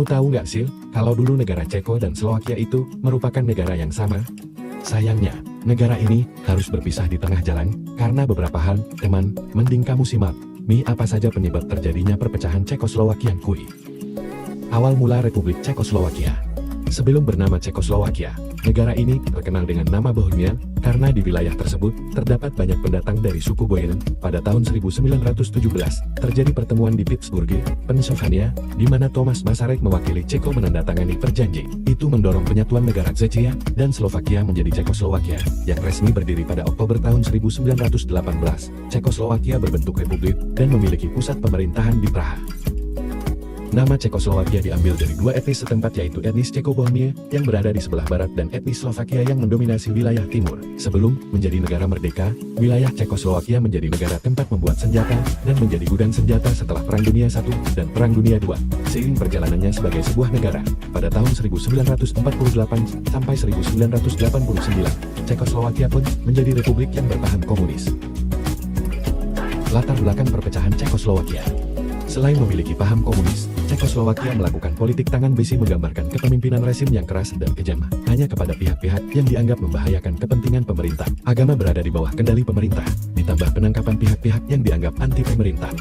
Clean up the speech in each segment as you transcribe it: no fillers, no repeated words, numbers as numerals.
Kamu tahu nggak sih, kalau dulu negara Ceko dan Slovakia itu merupakan negara yang sama? Sayangnya, negara ini harus berpisah di tengah jalan, karena beberapa hal, teman, mending kamu simak. Apa saja penyebab terjadinya perpecahan Cekoslowakia kui? Awal mula Republik Cekoslowakia. Sebelum bernama Cekoslowakia, negara ini terkenal dengan nama Bohemia, karena di wilayah tersebut terdapat banyak pendatang dari suku Bohemian. Pada tahun 1917, terjadi pertemuan di Pittsburgh, Pennsylvania, di mana Thomas Masaryk mewakili Ceko menandatangani perjanjian. Itu mendorong penyatuan negara Czechia dan Slovakia menjadi Cekoslowakia, yang resmi berdiri pada Oktober tahun 1918. Cekoslowakia berbentuk republik dan memiliki pusat pemerintahan di Praha. Nama Cekoslowakia diambil dari dua etnis setempat, yaitu etnis Ceko-Bohemia yang berada di sebelah barat dan etnis Slovakia yang mendominasi wilayah timur. Sebelum menjadi negara merdeka, wilayah Cekoslowakia menjadi negara tempat membuat senjata dan menjadi gudang senjata setelah Perang Dunia I dan Perang Dunia II. Seiring perjalanannya sebagai sebuah negara, pada tahun 1948 sampai 1989, Cekoslowakia pun menjadi republik yang bertahan komunis. Latar belakang perpecahan Cekoslowakia. Selain memiliki paham komunis, Cekoslowakia melakukan politik tangan besi menggambarkan kepemimpinan rezim yang keras dan kejam, hanya kepada pihak-pihak yang dianggap membahayakan kepentingan pemerintah. Agama berada di bawah kendali pemerintah, ditambah penangkapan pihak-pihak yang dianggap anti pemerintah.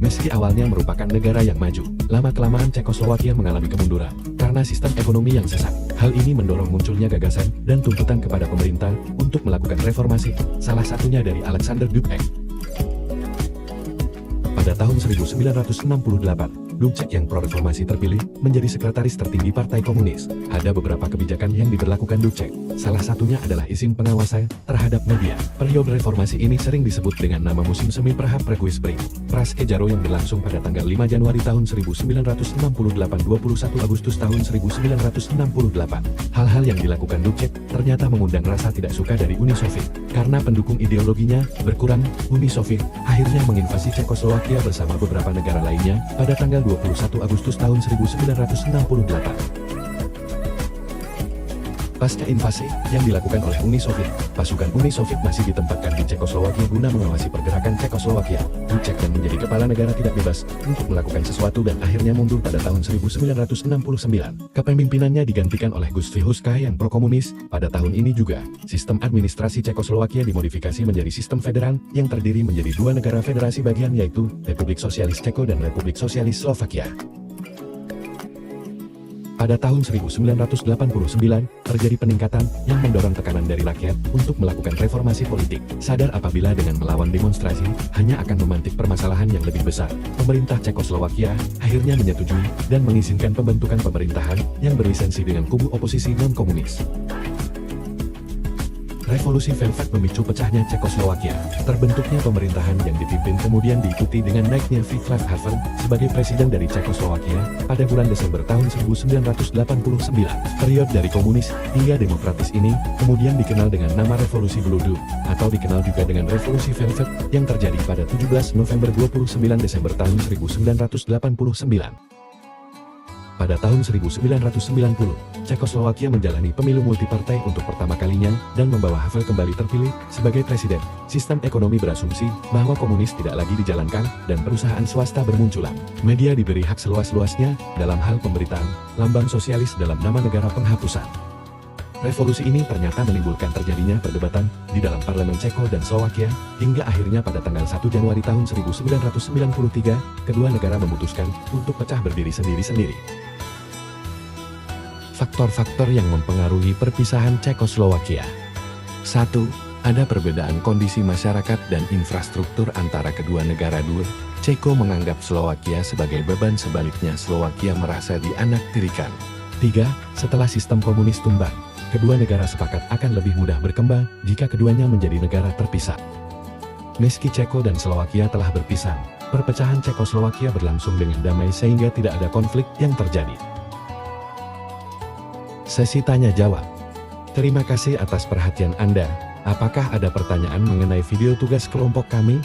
Meski awalnya merupakan negara yang maju, lama-kelamaan Cekoslowakia mengalami kemunduran karena sistem ekonomi yang sesak. Hal ini mendorong munculnya gagasan dan tuntutan kepada pemerintah untuk melakukan reformasi, salah satunya dari Alexander Dubček. Pada tahun 1968, Dubček yang pro-reformasi terpilih menjadi sekretaris tertinggi Partai Komunis. Ada beberapa kebijakan yang diberlakukan Dubček, salah satunya adalah izin pengawasan terhadap media. Periode reformasi ini sering disebut dengan nama musim semi Praha Prague Spring. Praske Jaro yang berlangsung pada tanggal 5 Januari tahun 1968 21 Agustus tahun 1968. Hal-hal yang dilakukan Dubček ternyata mengundang rasa tidak suka dari Uni Soviet. Karena pendukung ideologinya berkurang, Uni Soviet akhirnya menginvasi Cekoslowakia bersama beberapa negara lainnya pada tanggal 21 Agustus tahun 1968. Pasca invasi yang dilakukan oleh Uni Soviet, pasukan Uni Soviet masih ditempatkan di Cekoslowakia guna mengawasi pergerakan Cekoslowakia. Dubček yang menjadi kepala negara tidak bebas untuk melakukan sesuatu dan akhirnya mundur pada tahun 1969. Kepemimpinannya digantikan oleh Gustav Huska yang pro-komunis. Pada tahun ini juga, sistem administrasi Cekoslowakia dimodifikasi menjadi sistem federal yang terdiri menjadi dua negara federasi bagian, yaitu Republik Sosialis Ceko dan Republik Sosialis Slovakia. Pada tahun 1989, terjadi peningkatan yang mendorong tekanan dari rakyat untuk melakukan reformasi politik. Sadar apabila dengan melawan demonstrasi, hanya akan memantik permasalahan yang lebih besar. Pemerintah Cekoslowakia akhirnya menyetujui dan mengizinkan pembentukan pemerintahan yang berlisensi dengan kubu oposisi non-komunis. Revolusi Velvet memicu pecahnya Cekoslowakia. Terbentuknya pemerintahan yang dipimpin kemudian diikuti dengan naiknya Václav Havel sebagai presiden dari Cekoslowakia pada bulan Desember tahun 1989. Periode dari komunis hingga demokratis ini kemudian dikenal dengan nama Revolusi Bludu, atau dikenal juga dengan Revolusi Velvet, yang terjadi pada 17 November 29 Desember tahun 1989. Pada tahun 1990, Cekoslowakia menjalani pemilu multipartai untuk pertama kalinya dan membawa Havel kembali terpilih sebagai presiden. Sistem ekonomi berasumsi bahwa komunis tidak lagi dijalankan dan perusahaan swasta bermunculan. Media diberi hak seluas-luasnya dalam hal pemberitaan, lambang sosialis dalam nama negara penghapusan. Revolusi ini ternyata menimbulkan terjadinya perdebatan di dalam parlemen Ceko dan Slovakia, hingga akhirnya pada tanggal 1 Januari tahun 1993, kedua negara memutuskan untuk pecah berdiri sendiri-sendiri. Faktor-faktor yang mempengaruhi perpisahan Cekoslowakia. 1. Ada perbedaan kondisi masyarakat dan infrastruktur antara kedua negara. 2. Ceko menganggap Slowakia sebagai beban, sebaliknya Slowakia merasa dianaktirikan. 3. Setelah sistem komunis tumbang, kedua negara sepakat akan lebih mudah berkembang jika keduanya menjadi negara terpisah. Meski Ceko dan Slowakia telah berpisah, perpecahan Cekoslowakia berlangsung dengan damai sehingga tidak ada konflik yang terjadi. Sesi tanya jawab. Terima kasih atas perhatian Anda. Apakah ada pertanyaan mengenai video tugas kelompok kami?